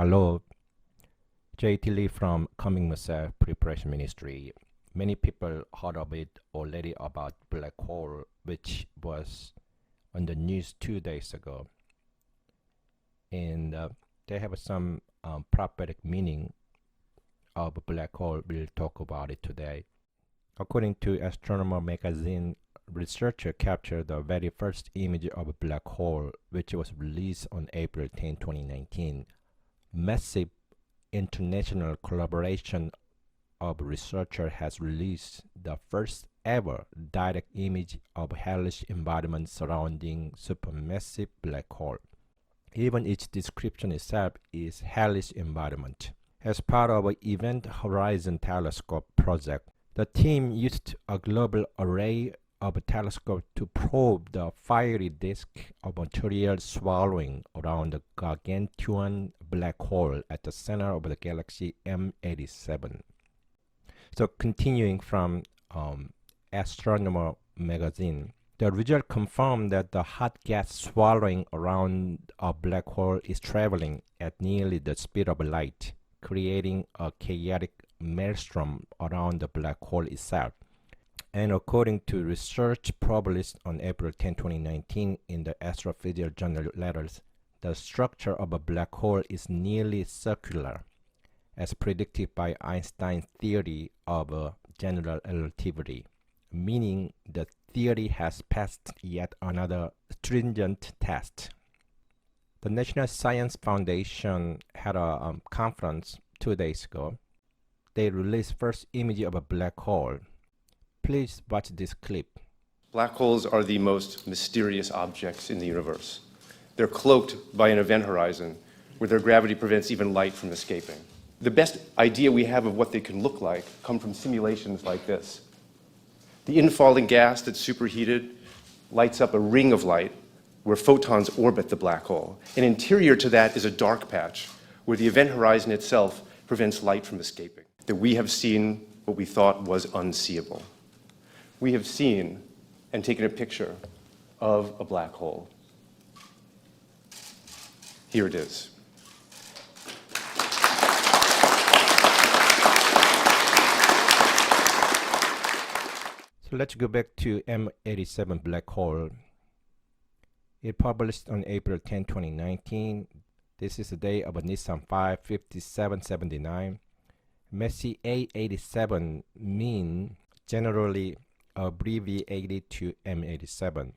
Hello, J.T. Lee from Coming Messier Preparation Ministry. Many people heard of it already about black hole, which was on the news 2 days ago. And they have some prophetic meaning of a black hole. We'll talk about it today. According to Astronomer magazine, researchers captured the very first image of a black hole, which was released on April 10, 2019. Massive international collaboration of researchers has released the first ever direct image of hellish environment surrounding supermassive black hole. Even its description itself is hellish environment. As part of an Event Horizon Telescope project, the team used a global array of telescopes to probe the fiery disk of material swallowing around the gargantuan black hole at the center of the galaxy M87. So continuing from Astronomer magazine, the result confirmed that the hot gas swallowing around a black hole is traveling at nearly the speed of light, creating a chaotic maelstrom around the black hole itself. And according to research published on April 10, 2019 in the Astrophysical Journal Letters, the structure of a black hole is nearly circular, as predicted by Einstein's theory of general relativity, meaning the theory has passed yet another stringent test. The National Science Foundation had a conference 2 days ago. They released first image of a black hole. Please watch this clip. Black holes are the most mysterious objects in the universe. They're cloaked by an event horizon where their gravity prevents even light from escaping. The best idea we have of what they can look like come from simulations like this. The infalling gas that's superheated lights up a ring of light where photons orbit the black hole. And interior to that is a dark patch where the event horizon itself prevents light from escaping. That we have seen what we thought was unseeable. We have seen and taken a picture of a black hole. Here it is. So let's go back to M87 black hole. It published on April 10, 2019. This is the day of a Nissan 55779. Messier 87 mean generally abbreviated to M87.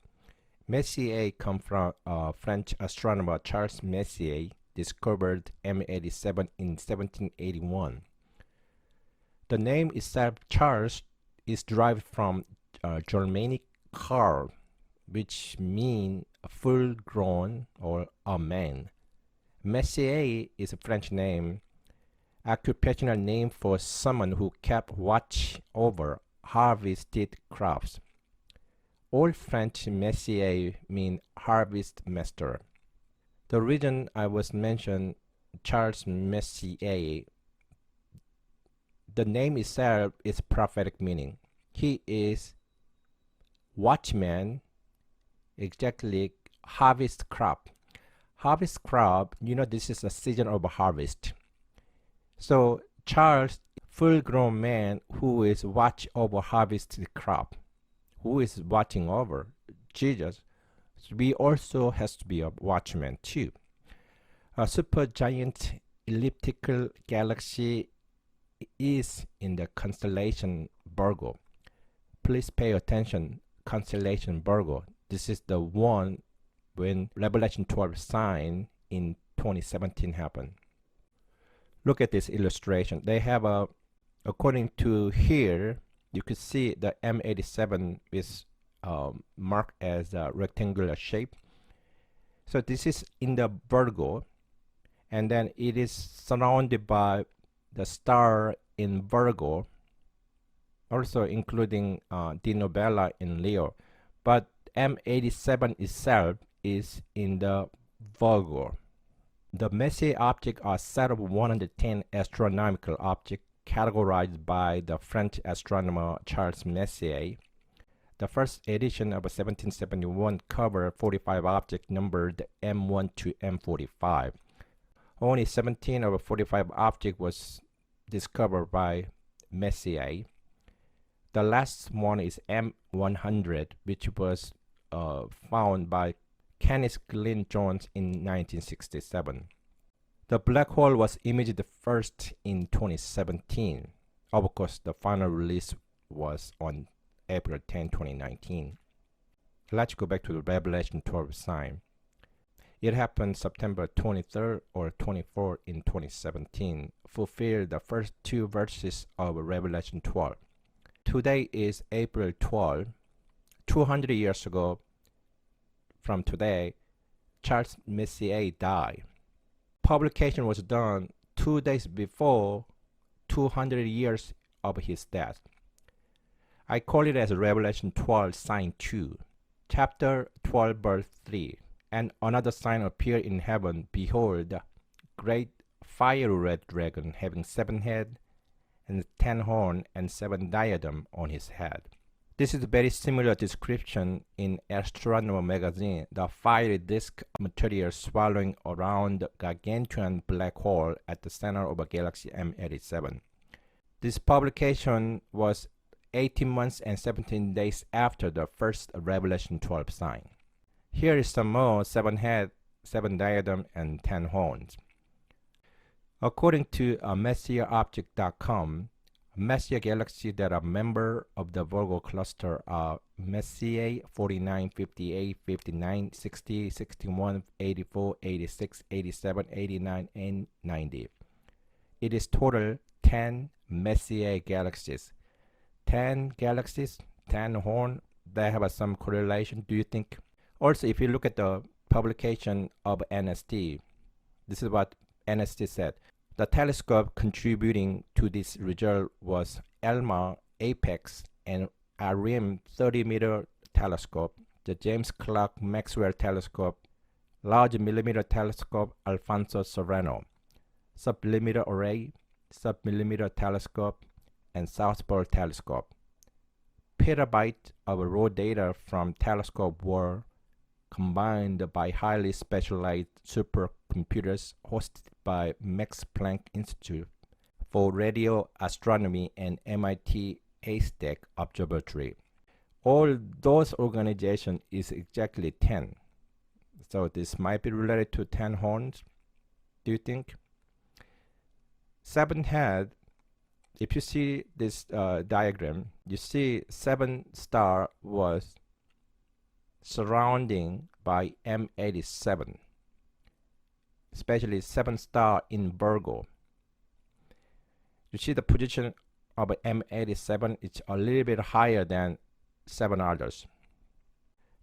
Messier comes from French astronomer Charles Messier, discovered M87 in 1781. The name itself, Charles, is derived from Germanic Karl, which means full-grown or a man. Messier is a French name, occupational name for someone who kept watch over harvested crops. Old French Messier means harvest master. The reason I was mentioned Charles Messier, the name itself is prophetic meaning. He is watchman, exactly harvest crop. Harvest crop, this is a season of harvest. So Charles, full-grown man who is watch over harvested crop, who is watching over Jesus, we also has to be a watchman too. A supergiant elliptical galaxy is in the constellation Virgo. Please pay attention, constellation Virgo. This is the one when Revelation 12 sign in 2017 happened. Look at this illustration. They have according to here, you could see the M87 is marked as a rectangular shape. So this is in the Virgo, and then it is surrounded by the star in Virgo, also including the Novella in Leo. But M87 itself is in the Virgo. The Messier objects are a set of 110 astronomical objects categorized by the French astronomer Charles Messier. The first edition of 1771 covered 45 objects numbered M1 to M45. Only 17 of 45 objects was discovered by Messier. The last one is M100, which was found by Kenneth Glynn Jones in 1967. The black hole was imaged first in 2017. Of course, the final release was on April 10, 2019. Let's go back to the Revelation 12 sign. It happened September 23rd or 24th in 2017, fulfilled the first two verses of Revelation 12. Today is April 12. 200 years ago from today, Charles Messier died. Publication was done 2 days before 200 years of his death. I call it as Revelation 12 sign 2. Chapter 12 verse 3. And another sign appeared in heaven. Behold, great fiery red dragon, having 7 heads and 10 horns and 7 diadems on his head. This is a very similar description in Astronomer magazine, the fiery disk material swallowing around the gargantuan black hole at the center of a galaxy M87. This publication was 18 months and 17 days after the first Revelation 12 sign. Here is some more: 7 heads, 7 diadems, and 10 horns. According to MessierObject.com, Messier galaxies that are members of the Virgo cluster are Messier 49, 58, 59, 60, 61, 84, 86, 87, 89, and 90. It is total 10 Messier galaxies. 10 galaxies, 10 horns, they have some correlation, do you think? Also, if you look at the publication of NST, this is what NST said. The telescope contributing to this result was ELMA, APEX, and ARIM 30-meter telescope, the James Clerk Maxwell telescope, large millimeter telescope Alfonso Serrano, sublimiter array, submillimeter telescope, and South Pole telescope. Petabytes of raw data from telescope were combined by highly specialized supercomputers hosted by Max Planck Institute for Radio Astronomy and MIT Haystack Observatory. All those organizations is exactly 10. So this might be related to 10 horns, do you think? 7 head, if you see this diagram, you see 7 star was surrounding by M87, especially 7 star in Virgo. You see the position of M87 is a little bit higher than 7 others.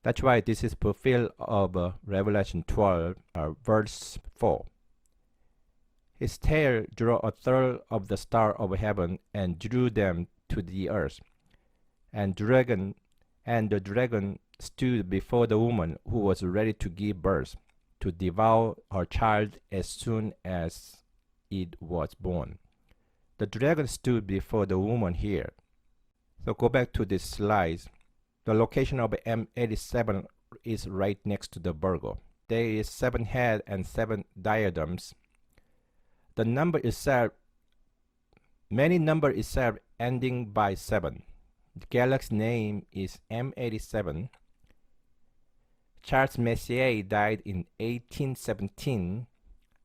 That's why this is fulfilled of Revelation 12 verse 4. His tail drew a third of the stars of heaven and drew them to the earth. And the dragon stood before the woman who was ready to give birth, to devour her child as soon as it was born. The dragon stood before the woman here. So go back to this slide. The location of M87 is right next to the Virgo. There is 7 heads and 7 diadems. The number itself, many number itself ending by 7. The galaxy name is M87. Charles Messier died in 1817.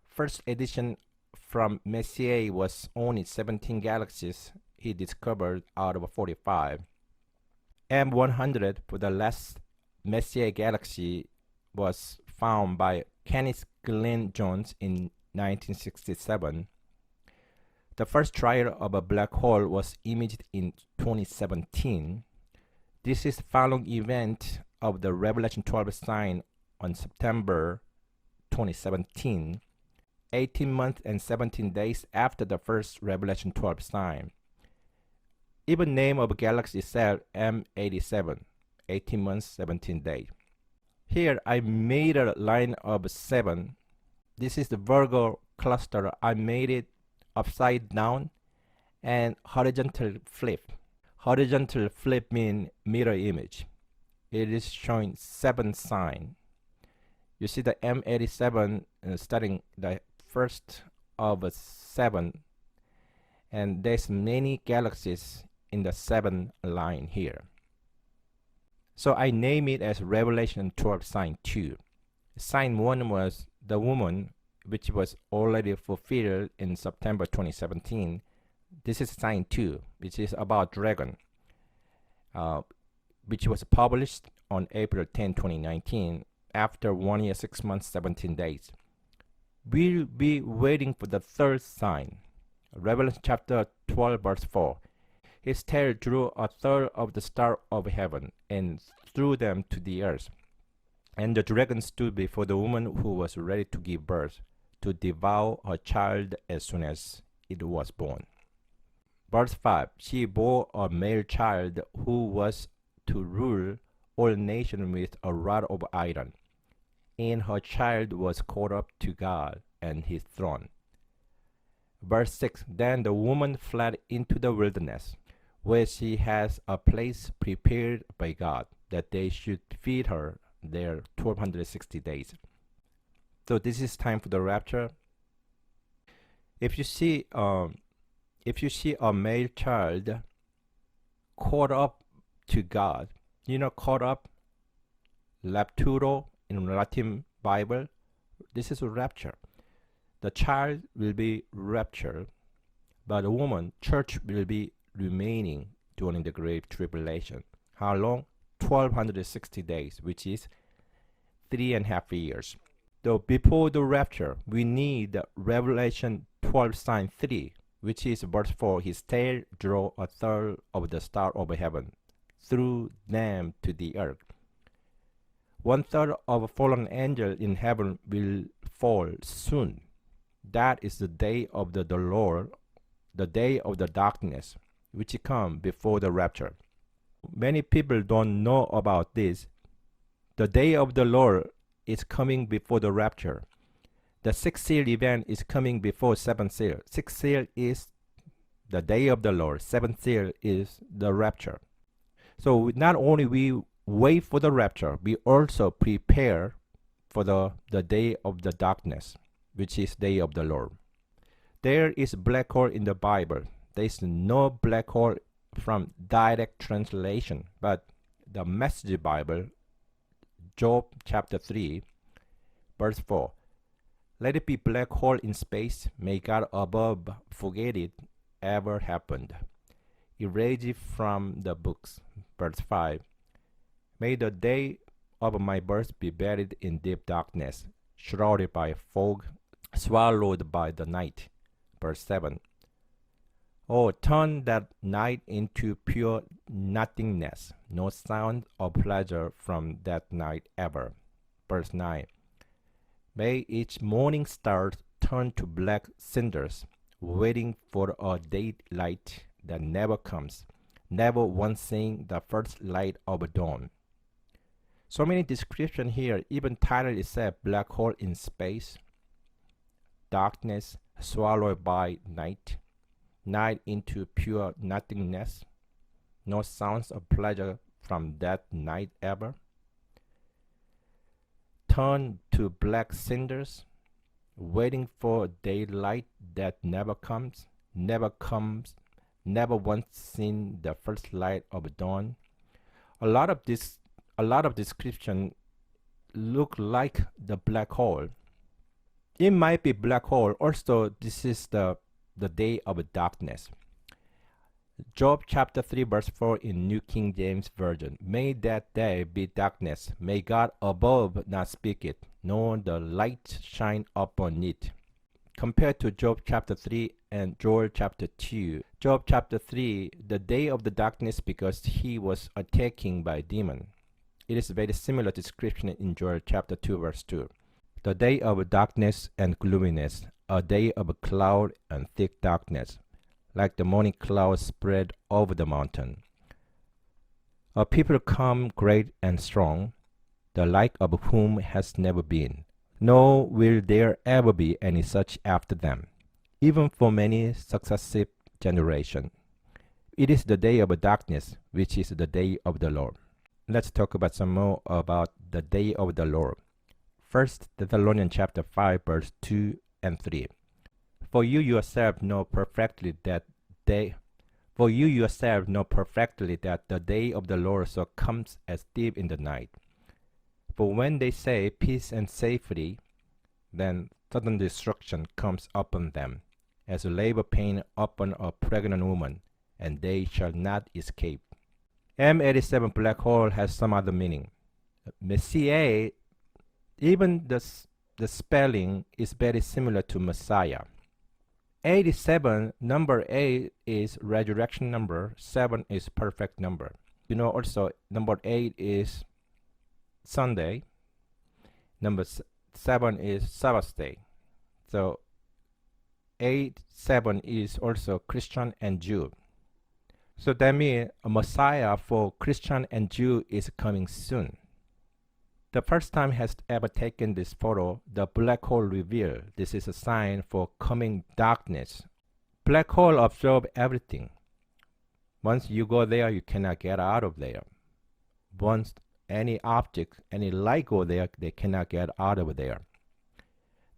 First edition from Messier was only 17 galaxies he discovered out of 45. M100 for the last Messier galaxy was found by Kenneth Glynn Jones in 1967. The first trial of a black hole was imaged in 2017. This is the following event of the Revelation 12 sign on September 2017, 18 months and 17 days after the first Revelation 12 sign. Even name of galaxy itself, M87, 18 months, 17 days. Here I made a line of 7. This is the Virgo cluster. I made it upside down and horizontal flip. Horizontal flip means mirror image. It is showing 7 sign. You see the M87 starting the first of 7, and there's many galaxies in the 7 line here. So I name it as Revelation 12 sign 2. Sign 1 was the woman, which was already fulfilled in September 2017. This is sign 2, which is about dragon, which was published on April 10, 2019, after 1 year, 6 months, 17 days. We'll be waiting for the third sign. Revelation chapter 12, verse 4. His tail drew a third of the stars of heaven and threw them to the earth. And the dragon stood before the woman who was ready to give birth, to devour her child as soon as it was born. Verse 5. She bore a male child who was to rule all nations with a rod of iron. And her child was caught up to God and his throne. Verse 6. Then the woman fled into the wilderness, where she has a place prepared by God, that they should feed her there 1260 days. So this is time for the rapture. If you see a male child caught up to God, caught up, rapturo in Latin Bible, this is a rapture. The child will be raptured, but the woman, church, will be remaining during the Great Tribulation. How long? 1260 days, which is 3.5 years. So before the rapture, we need Revelation 12 sign 3, which is verse 4. His tail drew a third of the stars of heaven, threw them to the earth. 1/3 of a fallen angel in heaven will fall soon. That is the day of the Lord, the day of the darkness, which come before the rapture. Many people don't know about this. The day of the Lord is coming before the rapture. The 6th seal event is coming before 7th seal. 6th seal is the day of the Lord. 7th seal is the rapture. So not only we wait for the rapture, we also prepare for the day of the darkness, which is day of the Lord. There is black hole in the Bible. There is no black hole from direct translation, but the Messier Bible, Job chapter 3, verse 4. Let it be black hole in space. May God above forget it ever happened. Erase it from the books. Verse 5. May the day of my birth be buried in deep darkness, shrouded by fog, swallowed by the night. Verse 7. Oh, turn that night into pure nothingness. No sound or pleasure from that night ever. Verse 9. May each morning star turn to black cinders, waiting for a daylight that never comes, never once seeing the first light of dawn. So many descriptions here, even title itself, black hole in space, darkness, swallowed by night, night into pure nothingness, no sounds of pleasure from that night ever. Turn to black cinders, waiting for daylight that never comes, never once seen the first light of dawn. A lot of description look like the black hole. It might be black hole. Also, this is the day of darkness. Job chapter 3 verse 4 in New King James Version. May that day be darkness. May God above not speak it, nor the light shine upon it. Compared to Job chapter 3 and Joel chapter 2. Job chapter 3, the day of the darkness because he was attacked by demon. It is a very similar description in Joel chapter 2 verse 2. The day of darkness and gloominess, a day of cloud and thick darkness, like the morning clouds spread over the mountain. A people come great and strong, the like of whom has never been, nor will there ever be any such after them, even for many successive generations. It is the day of darkness, which is the day of the Lord. Let's talk about some more about the day of the Lord. 1 Thessalonians chapter 5 verse 2 and 3. For you yourself know perfectly that for you yourself know perfectly that the day of the Lord so comes as thief in the night. For when they say peace and safety, then sudden destruction comes upon them, as labor pain upon a pregnant woman, and they shall not escape. M87 black hole has some other meaning. Messier, even the spelling is very similar to Messiah. 87, number 8 is resurrection number, 7 is perfect number. You know also number 8 is Sunday, number 7 is Sabbath day. So 8, 7 is also Christian and Jew. So that means a Messiah for Christian and Jew is coming soon. The first time has ever taken this photo, the black hole revealed. This is a sign for coming darkness. Black hole absorb everything. Once you go there, you cannot get out of there. Once any object, any light go there, they cannot get out of there.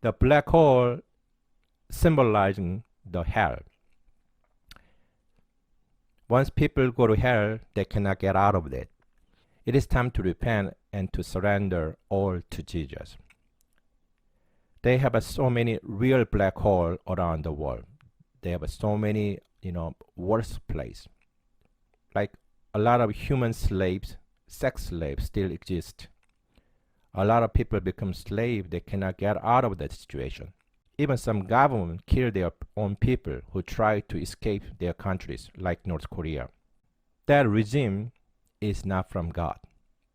The black hole symbolizing the hell. Once people go to hell, they cannot get out of it. It is time to repent and to surrender all to Jesus. They have so many real black holes around the world. They have so many, worse place. Like a lot of human slaves, sex slaves still exist. A lot of people become slaves. They cannot get out of that situation. Even some government kill their own people who try to escape their countries, like North Korea. That regime is not from God.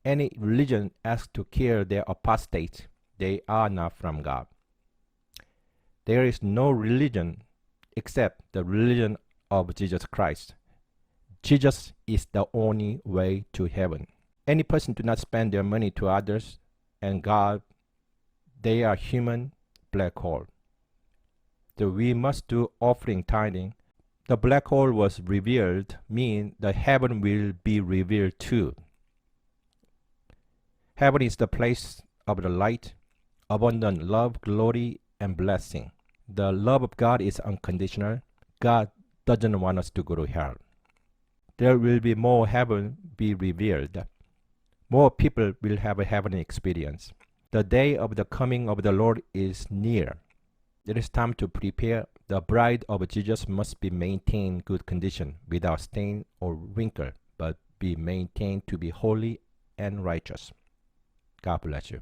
Any religion asked to kill their apostates, they are not from God. There is no religion except the religion of Jesus Christ. Jesus is the only way to heaven. Any person do not spend their money to others and God, they are human black hole. So we must do offering tithing. The black hole was revealed, mean the heaven will be revealed too. Heaven is the place of the light, abundant love, glory, and blessing. The love of God is unconditional. God doesn't want us to go to hell. There will be more heaven be revealed. More people will have a heavenly experience. The day of the coming of the Lord is near. It is time to prepare. The bride of Jesus must be maintained in good condition, without stain or wrinkle, but be maintained to be holy and righteous. God bless you.